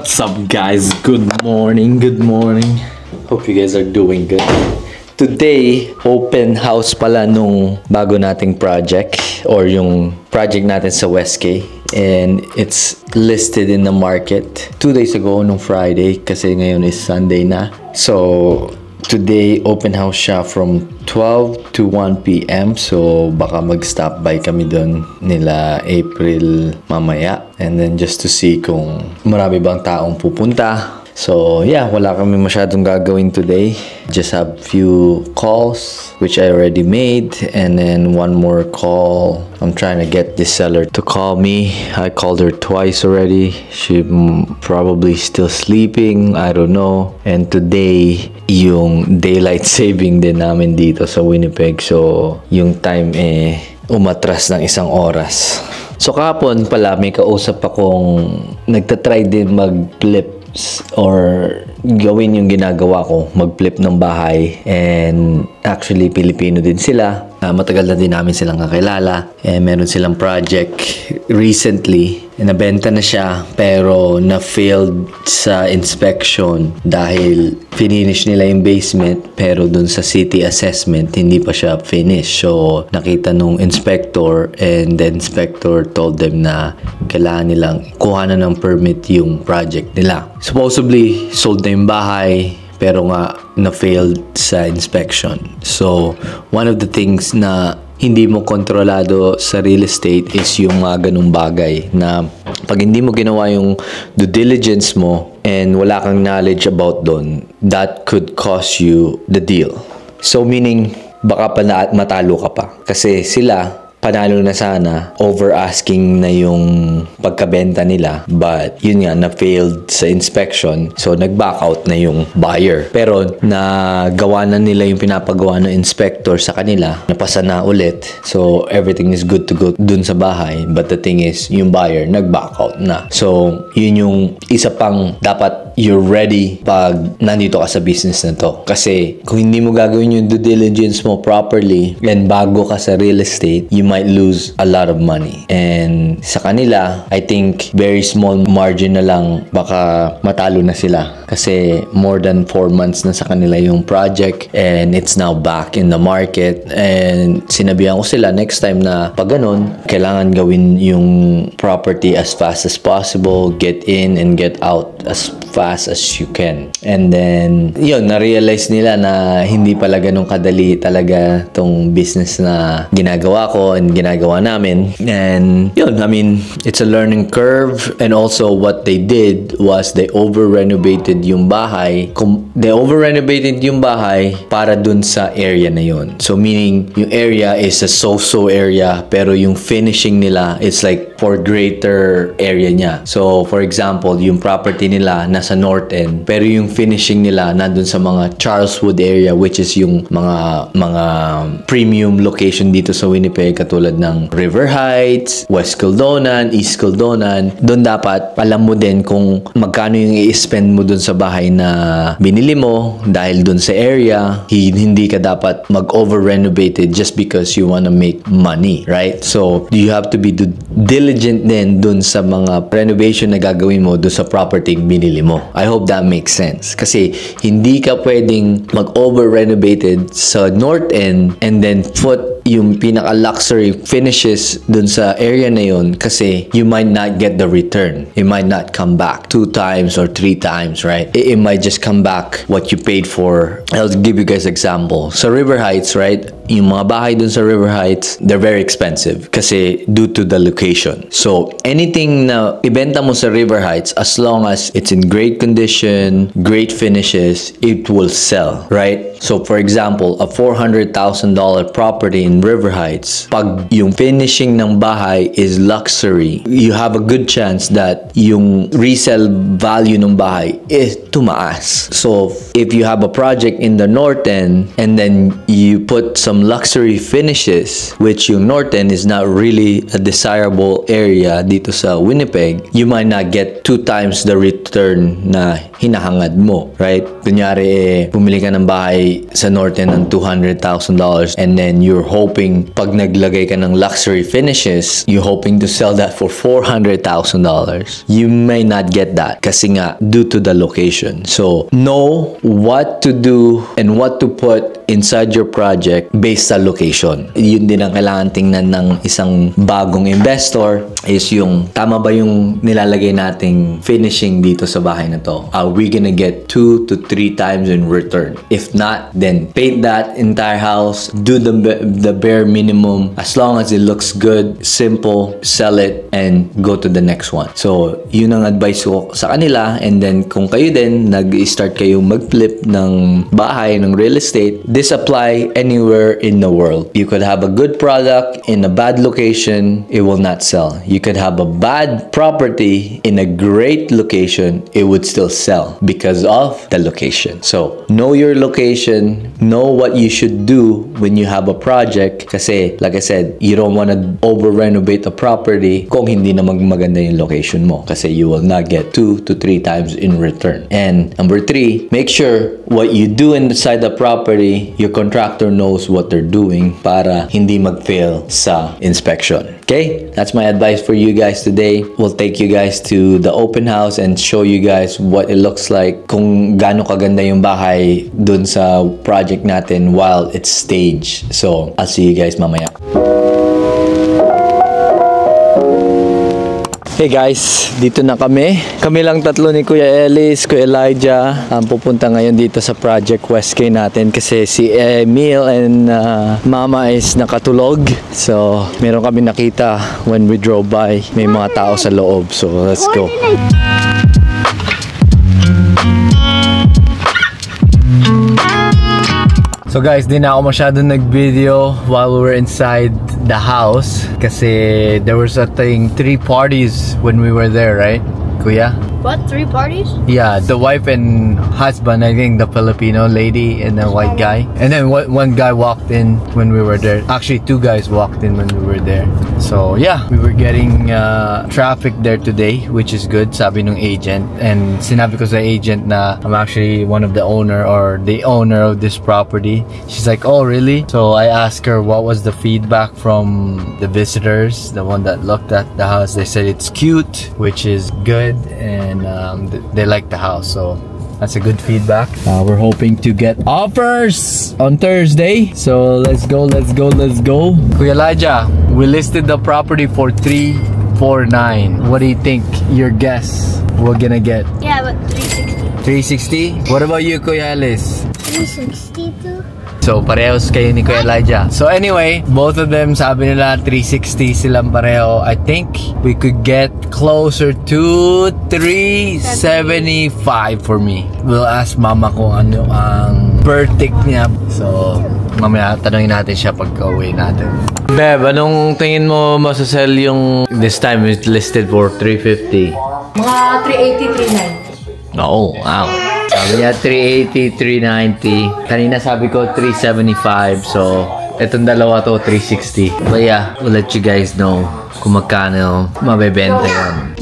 What's up, guys? Good morning. Hope you guys are doing good. Today, open house pala nung bago nating project or yung project natin sa Westgate. And it's listed in the market 2 days ago nung Friday kasi ngayon is Sunday na. So, today, open house siya from 12 to 1 p.m. So, baka mag-stop by kami doon nila April mamaya. And then just to see kung marami bang taong pupunta. So, yeah, wala kami masyadong gagawin today. Just have few calls, which I already made. And then one more call. I'm trying to get this seller to call me. I called her twice already. She probably still sleeping. I don't know. And today, yung daylight saving din namin dito sa Winnipeg. So, yung time umatras ng 1 oras. So, kahapon pala, may kausap akong nagtatry din mag-flip or gawin yung ginagawa ko, mag-flip ng bahay. And actually, Pilipino din sila. Matagal na din namin silang kakilala. And meron silang project recently. Nabenta na siya pero na-failed sa inspection dahil finish nila yung basement pero dun sa city assessment hindi pa siya finish. So nakita nung inspector and the inspector told them na kailangan nilang kuhanan ng permit yung project nila. Supposedly sold na yung bahay pero nga na-failed sa inspection. So one of the things na hindi mo kontrolado sa real estate is yung mga ganung bagay na pag hindi mo ginawa yung due diligence mo and wala kang knowledge about doon, that could cost you the deal. So meaning, baka pa matalo ka pa. Kasi sila, panalo na sana, over asking na yung pagkabenta nila, but yun nga, na-failed sa inspection, so nag-back out na yung buyer. Pero nagawa na nila yung pinapagawa ng inspector sa kanila, napasa na ulit, so everything is good to go dun sa bahay, but the thing is, yung buyer nag-back out na. So yun yung isa pang dapat you're ready pag nandito ka sa business na to. Kasi kung hindi mo gagawin yung due diligence mo properly and bago ka sa real estate, you might lose a lot of money. And sa kanila, I think very small margin na lang baka matalo na sila. Kasi more than 4 months na sa kanila yung project and it's now back in the market. And sinabihan ko sila next time na pag ganun, kailangan gawin yung property as fast as possible, get in and get out as fast as you can. And then, yun, na-realize nila na hindi pala ganun kadali talaga tong business na ginagawa ko and ginagawa namin. And yun, I mean, it's a learning curve. And also what they did was they over-renovated yung bahay. They over-renovated yung bahay para dun sa area na yun. So meaning, yung area is a so-so area pero yung finishing nila is like for greater area niya. So for example, yung property nila nasa north end pero yung finishing nila nandun sa mga Charleswood area, which is yung mga premium location dito sa Winnipeg katulad ng River Heights, West Kildonan, East Kildonan. Doon dapat alam mo din kung magkano yung i-spend mo dun sa bahay na binili mo dahil dun sa area. Hindi ka dapat mag-over-renovated just because you wanna make money, right? So you have to be diligent din dun sa mga renovation na gagawin mo dun sa property binili mo. I hope that makes sense. Kasi hindi ka pwedeng mag-over-renovated sa north end and then put yung pinaka-luxury finishes dun sa area na yun kasi you might not get the return. It might not come back 2 times or 3 times, right? It might just come back what you paid for. I'll give you guys example. Sa River Heights, right? Yung mga bahay dun sa River Heights, they're very expensive kasi due to the location. So, anything na ibenta mo sa River Heights, as long as it's in great condition, great finishes, it will sell, right? So, for example, a $400,000 property in River Heights, pag yung finishing ng bahay is luxury, you have a good chance that yung resale value ng bahay is tumaas. So, if you have a project in the north end and then you put some luxury finishes, which yung north end is not really a desirable area dito sa Winnipeg, you might not get 2 times the return na hinahangad mo, right? Kunyari, bumili ka ng bahay sa north end ng $200,000 and then you're hoping hoping pag naglagay ka ng luxury finishes, you're hoping to sell that for $400,000. You may not get that kasi nga due to the location. So, know what to do and what to put inside your project based sa location. Yun din ang kailangan tingnan ng isang bagong investor is yung tama ba yung nilalagay nating finishing dito sa bahay na to? Are we gonna get 2 to 3 times in return? If not, then paint that entire house, do the bare minimum. As long as it looks good, simple, sell it, and go to the next one. So, yun ang advice ko sa kanila. And then, kung kayo din, nag-start kayo mag-flip ng bahay, ng real estate, this apply anywhere in the world. You could have a good product in a bad location, it will not sell. You could have a bad property in a great location, it would still sell because of the location. So, know your location, know what you should do when you have a project kasi, like I said, you don't want to over-renovate a property kung hindi na maganda yung location mo kasi you will not get 2 to 3 times in return. And number 3, make sure what you do inside the property, your contractor knows what they're doing para hindi mag-fail sa inspection. Okay? That's my advice for you guys today. We'll take you guys to the open house and show you guys what it looks like, kung gaano kaganda yung bahay dun sa project natin while it's staged. So, I'll see you guys mamaya. Hey guys, dito na kami. Kami lang tatlo ni Kuya Ellis, Kuya Elijah. Pupunta ngayon dito sa Project West K natin kasi si Emil and Mama is nakatulog. So, meron kami nakita when we drove by. May mga tao sa loob. So, let's go. So guys, di na ako masyadong nag-video while we were inside the house kasi there was I think 3 parties when we were there, right, Kuya? What? 3 parties? Yeah, the wife and husband, I think the Filipino lady and the white guy. And then one guy walked in when we were there. Actually, 2 guys walked in when we were there. So yeah, we were getting traffic there today, which is good, sabi nung agent. And sinabi ko sa agent na I'm actually one of the owner or the owner of this property. She's like, oh really? So I asked her what was the feedback from the visitors, the one that looked at the house. They said it's cute, which is good, and they like the house, so that's a good feedback. We're hoping to get offers on Thursday, so let's go. Kuya Elijah, we listed the property for $349. What do you think? Your guess we're gonna get? Yeah, but 360. 360? What about you, Kuya Ellis? 362. So, parehos kayo ni Kuya Elijah. So, anyway, both of them, sabi nila, 360 silang pareho. I think we could get closer to 375 for me. We'll ask Mama kung ano ang verdict niya. So, mamaya tanongin natin siya pagka-uwi natin. Beb, anong tingin mo masasell yung this time is listed for 350? Mga 380, 390. Oh, wow. Sabi niya 380, 390. Kanina sabi ko 375. So, etong dalawa to 360. But yeah, we'll let you guys know kung magkano mabebenta yan.